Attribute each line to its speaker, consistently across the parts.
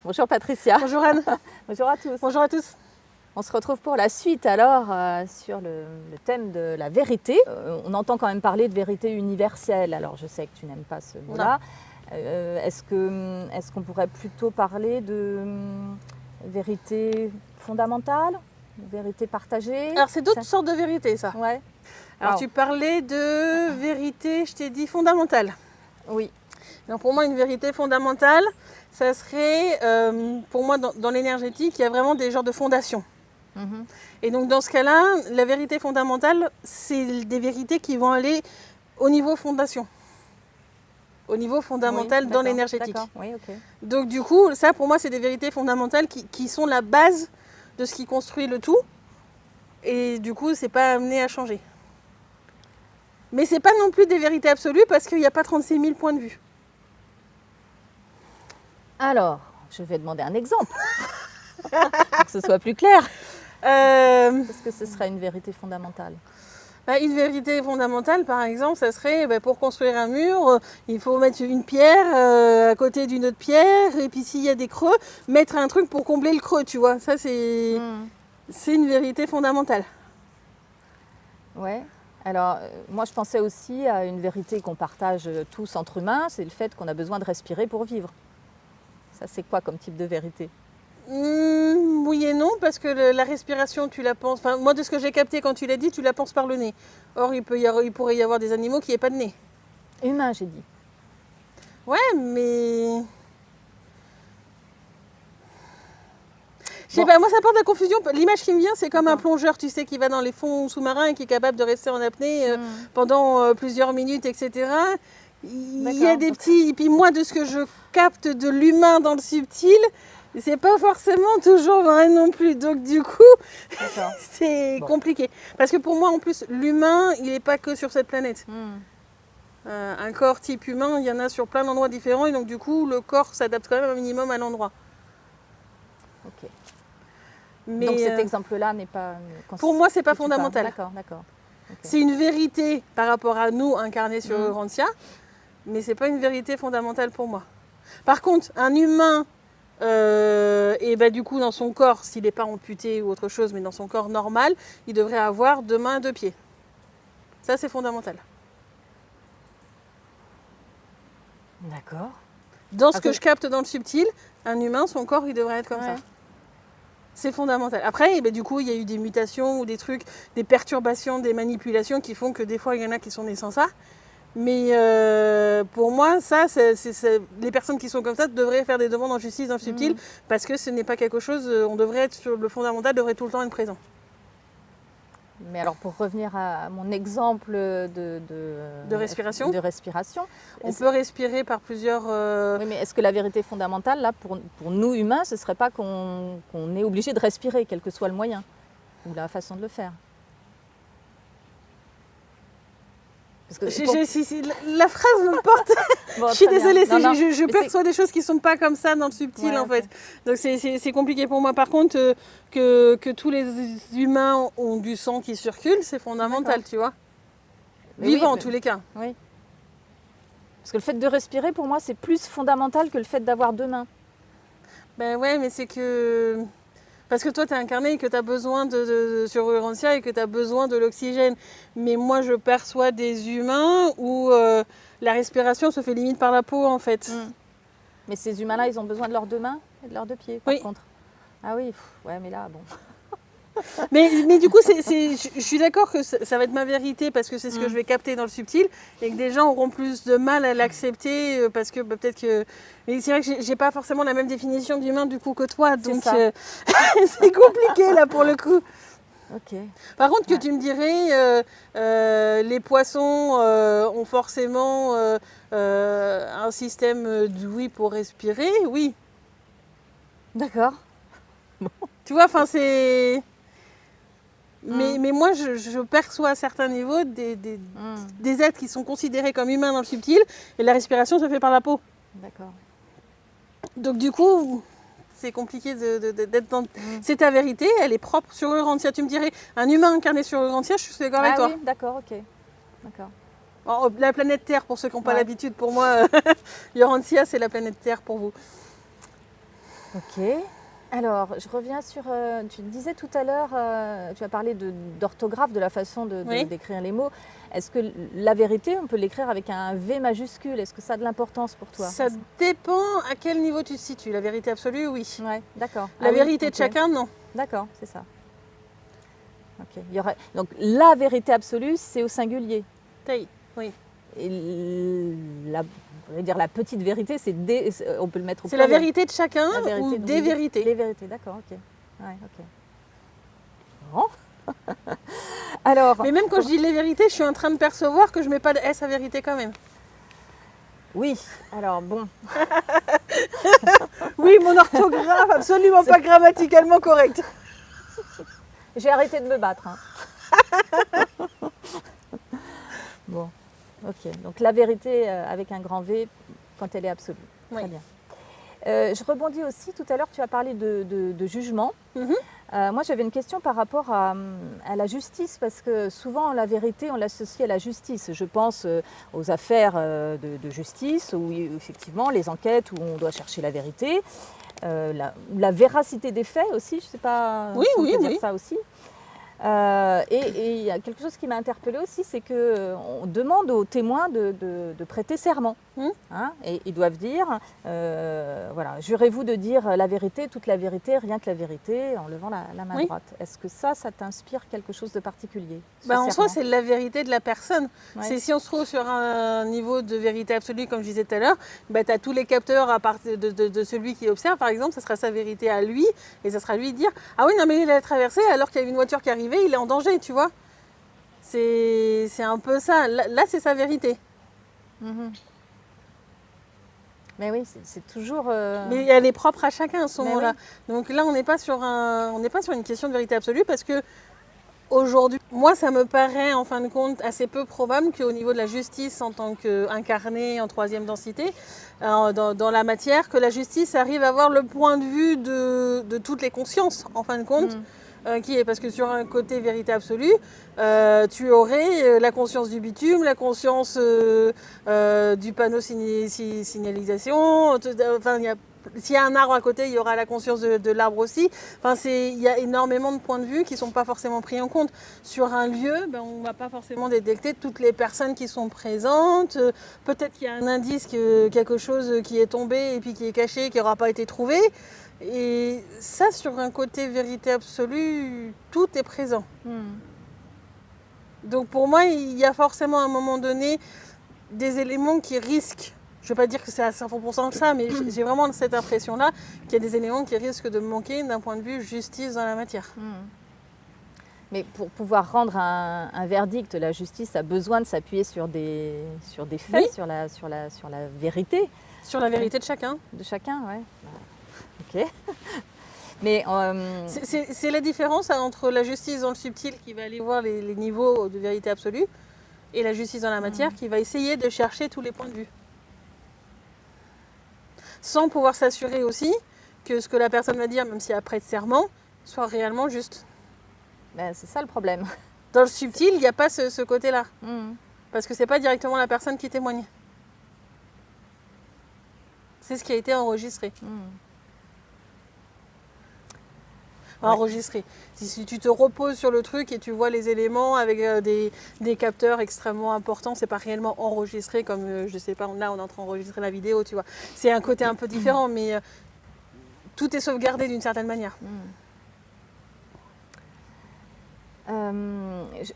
Speaker 1: Bonjour Patricia.
Speaker 2: Bonjour Anne.
Speaker 1: Bonjour à tous.
Speaker 2: Bonjour à tous.
Speaker 1: On se retrouve pour la suite alors sur le thème de la vérité. On entend quand même parler de vérité universelle. Alors je sais que tu n'aimes pas ce mot-là. Est-ce qu'on pourrait plutôt parler de vérité fondamentale, vérité partagée?
Speaker 2: Alors c'est d'autres sortes de vérités ça.
Speaker 1: Ouais.
Speaker 2: Alors
Speaker 1: Wow.
Speaker 2: tu parlais de vérité, je t'ai dit fondamentale.
Speaker 1: Oui.
Speaker 2: Donc pour moi une vérité fondamentale, ça serait, pour moi dans l'énergétique, il y a vraiment des genres de fondations.
Speaker 1: Mhm.
Speaker 2: Et donc dans ce cas-là, la vérité fondamentale, c'est des vérités qui vont aller au niveau fondation. Au niveau fondamental
Speaker 1: Oui,
Speaker 2: dans
Speaker 1: d'accord,
Speaker 2: l'énergétique.
Speaker 1: d'accord. Oui, ok.
Speaker 2: Donc du coup, ça pour moi c'est des vérités fondamentales qui sont la base de ce qui construit le tout. Et du coup, c'est pas amené à changer. Mais c'est pas non plus des vérités absolues parce qu'il n'y a pas 36 000 points de vue.
Speaker 1: Alors, je vais demander un exemple pour que ce soit plus clair. Qu'est-ce que ce serait une vérité fondamentale?
Speaker 2: Une vérité fondamentale, par exemple, ça serait pour construire un mur, il faut mettre une pierre à côté d'une autre pierre, et puis s'il y a des creux, mettre un truc pour combler le creux, tu vois. Ça, c'est une vérité fondamentale.
Speaker 1: Ouais. Alors, moi, je pensais aussi à une vérité qu'on partage tous entre humains, c'est le fait qu'on a besoin de respirer pour vivre. Ça, c'est quoi comme type de vérité?
Speaker 2: Oui et non, parce que la respiration, tu la penses... Enfin, moi, de ce que j'ai capté quand tu l'as dit, tu la penses par le nez. Or, il pourrait y avoir des animaux qui n'aient pas de nez.
Speaker 1: Humain, j'ai dit.
Speaker 2: Ouais, mais... Je sais pas, moi ça porte à la confusion. L'image qui me vient, c'est comme un plongeur, tu sais, qui va dans les fonds sous-marins et qui est capable de rester en apnée pendant plusieurs minutes, etc. Il y a des petits... Et puis moi, de ce que je capte de l'humain dans le subtil, c'est pas forcément toujours vrai non plus. Donc du coup, c'est compliqué. Parce que pour moi, en plus, l'humain, il n'est pas que sur cette planète. Un corps type humain, il y en a sur plein d'endroits différents. Et donc du coup, le corps s'adapte quand même un minimum à l'endroit.
Speaker 1: Ok.
Speaker 2: Mais
Speaker 1: donc cet exemple-là n'est pas...
Speaker 2: Pour moi, c'est pas fondamental.
Speaker 1: D'accord, d'accord. Okay.
Speaker 2: C'est une vérité par rapport à nous incarnés sur Urantia, mais c'est pas une vérité fondamentale pour moi. Par contre, un humain, du coup, dans son corps, s'il n'est pas amputé ou autre chose, mais dans son corps normal, il devrait avoir 2 mains, 2 pieds. Ça, c'est fondamental.
Speaker 1: D'accord.
Speaker 2: Dans ce que je capte dans le subtil, un humain, son corps, il devrait être comme ça. C'est fondamental. Après, du coup, il y a eu des mutations ou des trucs, des perturbations, des manipulations qui font que des fois, il y en a qui sont nés sans ça. Mais pour moi, ça, les personnes qui sont comme ça devraient faire des demandes en justice dans le subtil parce que ce n'est pas quelque chose, on devrait être sur le fondamental, devrait tout le temps être présent.
Speaker 1: Mais alors, pour revenir à mon exemple de
Speaker 2: respiration, on peut respirer par plusieurs...
Speaker 1: Oui, mais est-ce que la vérité fondamentale, là, pour nous humains, ce ne serait pas qu'on est obligé de respirer, quel que soit le moyen ou la façon de le faire?
Speaker 2: Parce que la phrase me porte... Bon, je suis désolée, je perçois des choses qui ne sont pas comme ça dans le subtil, en fait. Donc c'est compliqué pour moi. Par contre, que tous les humains ont du sang qui circule, c'est fondamental, tu vois. Vivant, en tous les cas.
Speaker 1: Oui. Parce que le fait de respirer, pour moi, c'est plus fondamental que le fait d'avoir 2 mains.
Speaker 2: Ben ouais, mais c'est que... Parce que toi, tu es incarné et que tu as besoin sur Urantia et que tu as besoin de l'oxygène. Mais moi, je perçois des humains où la respiration se fait limite par la peau, en fait.
Speaker 1: Mais ces humains-là, ils ont besoin de leurs 2 mains et de leurs 2 pieds, par contre. Ah oui, ouais, mais là, bon...
Speaker 2: mais du coup, je suis d'accord que ça va être ma vérité parce que c'est ce que je vais capter dans le subtil et que des gens auront plus de mal à l'accepter parce que peut-être que... Mais c'est vrai que j'ai pas forcément la même définition d'humain du coup que toi, donc c'est compliqué là pour le coup.
Speaker 1: Okay.
Speaker 2: Par contre, que tu me dirais, les poissons ont forcément un système d'ouïe pour respirer, oui.
Speaker 1: D'accord.
Speaker 2: Bon. Tu vois, enfin c'est... Mais moi, je perçois à certains niveaux des êtres qui sont considérés comme humains dans le subtil et la respiration se fait par la peau.
Speaker 1: D'accord.
Speaker 2: Donc du coup, c'est compliqué d'être dans... C'est ta vérité, elle est propre sur Urantia. Tu me dirais, un humain incarné sur Urantia, je suis d'accord avec toi.
Speaker 1: Oui, d'accord, ok. D'accord.
Speaker 2: Alors, la planète Terre, pour ceux qui n'ont pas l'habitude, pour moi, Urantia, c'est la planète Terre pour vous.
Speaker 1: Ok. Alors, je reviens sur. Tu disais tout à l'heure, tu as parlé d'orthographe, de la façon
Speaker 2: Oui.
Speaker 1: d'écrire les mots. Est-ce que la vérité, on peut l'écrire avec un V majuscule? Est-ce que ça a de l'importance pour toi?
Speaker 2: Ça dépend à quel niveau tu te situes. La vérité absolue, oui.
Speaker 1: Ouais, d'accord.
Speaker 2: La vérité de chacun, non.
Speaker 1: D'accord, c'est ça. Ok. Donc, la vérité absolue, c'est au singulier.
Speaker 2: Oui.
Speaker 1: Et on va dire la petite vérité, on peut le mettre au
Speaker 2: C'est la
Speaker 1: pluriel.
Speaker 2: vérité de chacun ou des vérités.
Speaker 1: Les vérités, d'accord, ok. Ouais, ok. Bon. Alors,
Speaker 2: mais même quand je dis les vérités, je suis en train de percevoir que je mets pas de S à vérité quand même.
Speaker 1: oui, alors bon.
Speaker 2: Oui, mon orthographe, absolument pas grammaticalement correcte.
Speaker 1: J'ai arrêté de me battre. Hein. Bon, ok. Donc la vérité avec un grand V quand elle est absolue.
Speaker 2: Oui.
Speaker 1: Très bien. Je rebondis aussi, tout à l'heure tu as parlé de jugement. Moi j'avais une question par rapport à la justice, parce que souvent la vérité on l'associe à la justice. Je pense aux affaires de justice, où effectivement les enquêtes où on doit chercher la vérité, la véracité des faits aussi, je ne sais pas si on peut dire ça aussi. Et il y a quelque chose qui m'a interpellée aussi, c'est qu'on demande aux témoins de prêter serment. Hein, et ils doivent dire, voilà, jurez-vous de dire la vérité, toute la vérité, rien que la vérité, en levant la main droite. Est-ce que ça t'inspire quelque chose de particulier?
Speaker 2: En soi, c'est la vérité de la personne. Ouais. C'est si on se trouve sur un niveau de vérité absolue, comme je disais tout à l'heure, tu as tous les capteurs à partir de celui qui observe, par exemple, ça sera sa vérité à lui, et ça sera lui de dire « Ah oui, non, mais il a traversé alors qu'il y a une voiture qui arrivait, il est en danger, tu vois ?» C'est un peu ça. Là c'est sa vérité.
Speaker 1: Mais oui, c'est toujours.
Speaker 2: Mais elle est propre à chacun à ce moment-là. Oui. Donc là, on n'est pas sur une question de vérité absolue, parce que aujourd'hui, moi, ça me paraît en fin de compte assez peu probable qu'au niveau de la justice en tant qu'incarnée en troisième densité, dans la matière, que la justice arrive à avoir le point de vue de toutes les consciences en fin de compte. Qui est parce que sur un côté vérité absolue, tu aurais la conscience du bitume, la conscience du panneau signalisation. Enfin, s'il y a un arbre à côté, il y aura la conscience de l'arbre aussi. Enfin, il y a énormément de points de vue qui ne sont pas forcément pris en compte. Sur un lieu, on ne va pas forcément détecter toutes les personnes qui sont présentes. Peut-être qu'il y a un indice, quelque chose qui est tombé et puis qui est caché, qui n'aura pas été trouvé. Et ça, sur un côté vérité absolue, tout est présent. Donc pour moi, il y a forcément à un moment donné des éléments qui risquent, je ne vais pas dire que c'est à 100% ça, mais j'ai vraiment cette impression-là qu'il y a des éléments qui risquent de me manquer d'un point de vue justice dans la matière.
Speaker 1: Mais pour pouvoir rendre un verdict, la justice a besoin de s'appuyer sur des faits, sur la vérité.
Speaker 2: Sur la vérité de chacun.
Speaker 1: De chacun, oui. Ok. Mais
Speaker 2: c'est la différence entre la justice dans le subtil qui va aller voir les niveaux de vérité absolue et la justice dans la matière qui va essayer de chercher tous les points de vue. Sans pouvoir s'assurer aussi que ce que la personne va dire, même si elle prête serment, soit réellement juste.
Speaker 1: Ben, c'est ça le problème.
Speaker 2: Dans le subtil, il n'y a pas ce côté-là. Parce que ce n'est pas directement la personne qui témoigne. C'est ce qui a été enregistré. Enregistré. Si tu te reposes sur le truc et tu vois les éléments avec des capteurs extrêmement importants, c'est pas réellement enregistré comme, je sais pas, là on est en train d'enregistrer la vidéo, tu vois. C'est un côté un peu différent, mais tout est sauvegardé d'une certaine manière.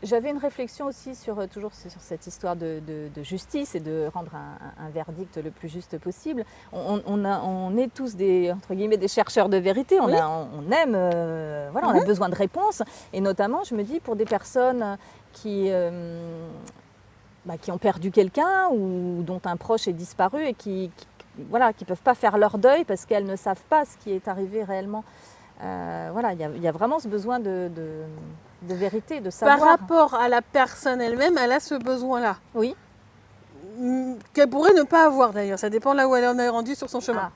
Speaker 1: J'avais une réflexion aussi toujours sur cette histoire de justice et de rendre un verdict le plus juste possible. On est tous entre guillemets des chercheurs de vérité, on aime, voilà, on a besoin de réponses, et notamment je me dis pour des personnes qui ont perdu quelqu'un ou dont un proche est disparu et qui peuvent pas faire leur deuil parce qu'elles ne savent pas ce qui est arrivé réellement. Voilà, il y a vraiment ce besoin de vérité, de savoir.
Speaker 2: Par rapport à la personne elle-même, elle a ce besoin-là.
Speaker 1: Oui.
Speaker 2: Qu'elle pourrait ne pas avoir d'ailleurs, ça dépend là où elle en est rendue sur son chemin.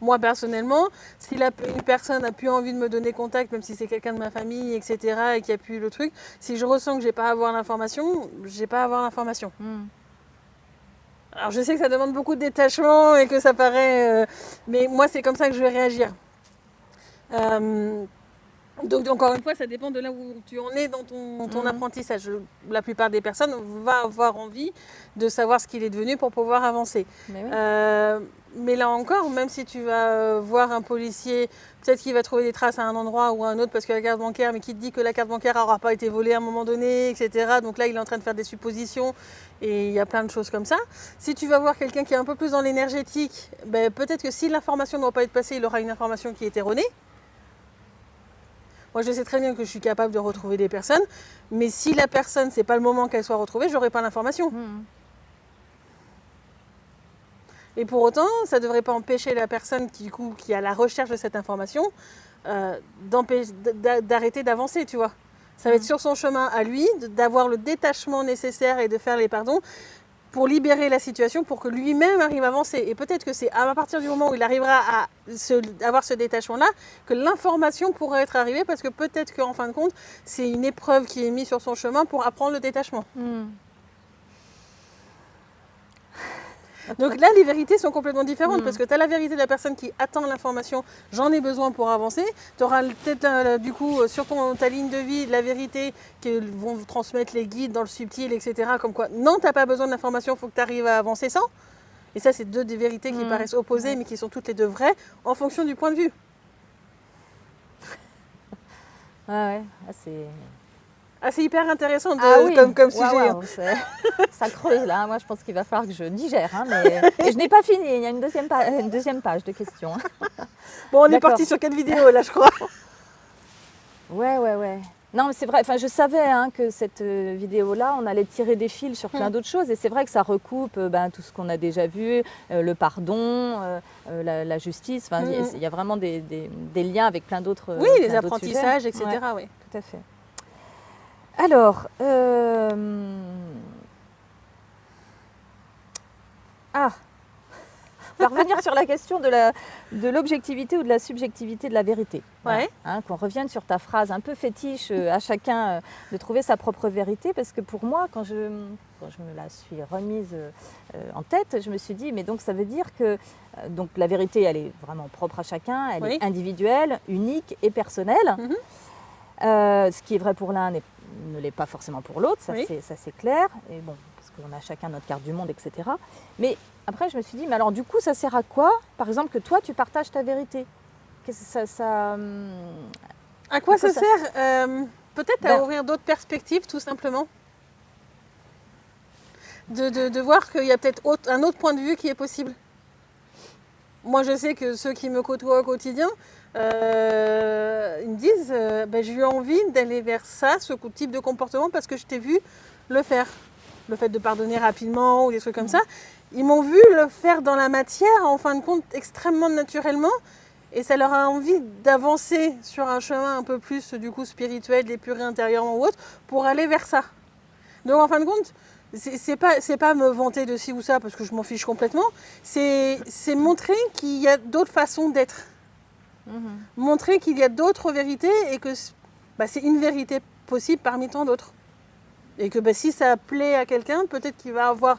Speaker 2: Moi personnellement, si une personne n'a plus envie de me donner contact, même si c'est quelqu'un de ma famille, etc., et qui a plus le truc, si je ressens que j'ai pas à avoir l'information, j'ai pas à avoir l'information. Alors je sais que ça demande beaucoup de détachement et que ça paraît... mais moi, c'est comme ça que je vais réagir. Donc encore une fois, ça dépend de là où tu en es dans ton apprentissage. La plupart des personnes vont avoir envie de savoir ce qu'il est devenu pour pouvoir avancer.
Speaker 1: Mais oui.
Speaker 2: Mais là encore, même si tu vas voir un policier, peut-être qu'il va trouver des traces à un endroit ou à un autre parce que la carte bancaire, mais qui te dit que la carte bancaire n'aura pas été volée à un moment donné, etc. Donc là, il est en train de faire des suppositions et il y a plein de choses comme ça. Si tu vas voir quelqu'un qui est un peu plus dans l'énergétique, ben, peut-être que si l'information ne doit pas être passée, il aura une information qui est erronée. Moi, je sais très bien que je suis capable de retrouver des personnes, mais si la personne, c'est pas le moment qu'elle soit retrouvée, je n'aurai pas l'information. Et pour autant, ça ne devrait pas empêcher la personne qui est à la recherche de cette information d'arrêter d'avancer, tu vois. Ça va être sur son chemin à lui, d'avoir le détachement nécessaire et de faire les pardons pour libérer la situation, pour que lui-même arrive à avancer. Et peut-être que c'est à partir du moment où il arrivera à avoir ce détachement-là que l'information pourra être arrivée, parce que peut-être qu'en fin de compte, c'est une épreuve qui est mise sur son chemin pour apprendre le détachement. Donc là, les vérités sont complètement différentes parce que tu as la vérité de la personne qui attend l'information, j'en ai besoin pour avancer. Tu auras peut-être du coup sur ta ligne de vie la vérité que vont transmettre les guides dans le subtil, etc. Comme quoi, non, tu n'as pas besoin d'information, il faut que tu arrives à avancer sans. Et ça, c'est deux des vérités qui paraissent opposées mais qui sont toutes les deux vraies en fonction du point de vue.
Speaker 1: Ouais,
Speaker 2: c'est hyper intéressant
Speaker 1: oui.
Speaker 2: comme sujet.
Speaker 1: Wow, ça creuse là, moi je pense qu'il va falloir que je digère. Et je n'ai pas fini, il y a une deuxième page de questions.
Speaker 2: Bon, on est parti sur 4 vidéos là, je crois.
Speaker 1: Ouais. Non, mais c'est vrai, je savais que cette vidéo-là, on allait tirer des fils sur plein d'autres choses. Et c'est vrai que ça recoupe tout ce qu'on a déjà vu, le pardon, la justice. Il y a vraiment des liens avec plein d'autres
Speaker 2: Oui, les apprentissages, etc.
Speaker 1: Ouais,
Speaker 2: oui.
Speaker 1: Tout à fait. Alors, on va revenir sur la question de l'objectivité ou de la subjectivité de la vérité.
Speaker 2: Ouais.
Speaker 1: Qu'on revienne sur ta phrase un peu fétiche à chacun de trouver sa propre vérité, parce que pour moi, quand je me la suis remise en tête, je me suis dit, mais donc ça veut dire que donc la vérité, elle est vraiment propre à chacun, elle est individuelle, unique et personnelle. Ce qui est vrai pour l'un ne l'est pas forcément pour l'autre, ça c'est clair, et bon, parce qu'on a chacun notre carte du monde, etc. Mais après je me suis dit, mais alors du coup ça sert à quoi, par exemple, que toi tu partages ta vérité?
Speaker 2: À quoi ça sert? Peut-être à ouvrir d'autres perspectives, tout simplement. De voir qu'il y a peut-être un autre point de vue qui est possible. Moi je sais que ceux qui me côtoient au quotidien, ils me disent j'ai eu envie d'aller vers ça, ce type de comportement, parce que je t'ai vu le faire. Le fait de pardonner rapidement ou des trucs comme ça. Ils m'ont vu le faire dans la matière, en fin de compte, extrêmement naturellement. Et ça leur a envie d'avancer sur un chemin un peu plus du coup spirituel, épuré intérieurement ou autre, pour aller vers ça. Donc en fin de compte, c'est pas me vanter de ci ou ça, parce que je m'en fiche complètement. C'est montrer qu'il y a d'autres façons d'être. Montrer qu'il y a d'autres vérités et que c'est une vérité possible parmi tant d'autres. Et que si ça plaît à quelqu'un, peut-être qu'il va avoir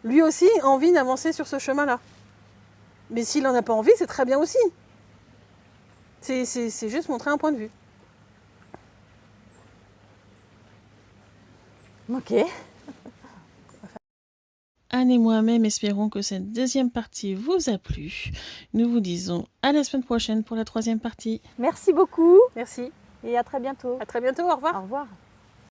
Speaker 2: lui aussi envie d'avancer sur ce chemin-là. Mais s'il n'en a pas envie, c'est très bien aussi. C'est juste montrer un point de vue.
Speaker 1: Ok.
Speaker 2: Anne et moi-même espérons que cette deuxième partie vous a plu. Nous vous disons à la semaine prochaine pour la troisième partie.
Speaker 1: Merci beaucoup.
Speaker 2: Merci.
Speaker 1: Et à très bientôt.
Speaker 2: À très bientôt, au revoir.
Speaker 1: Au revoir.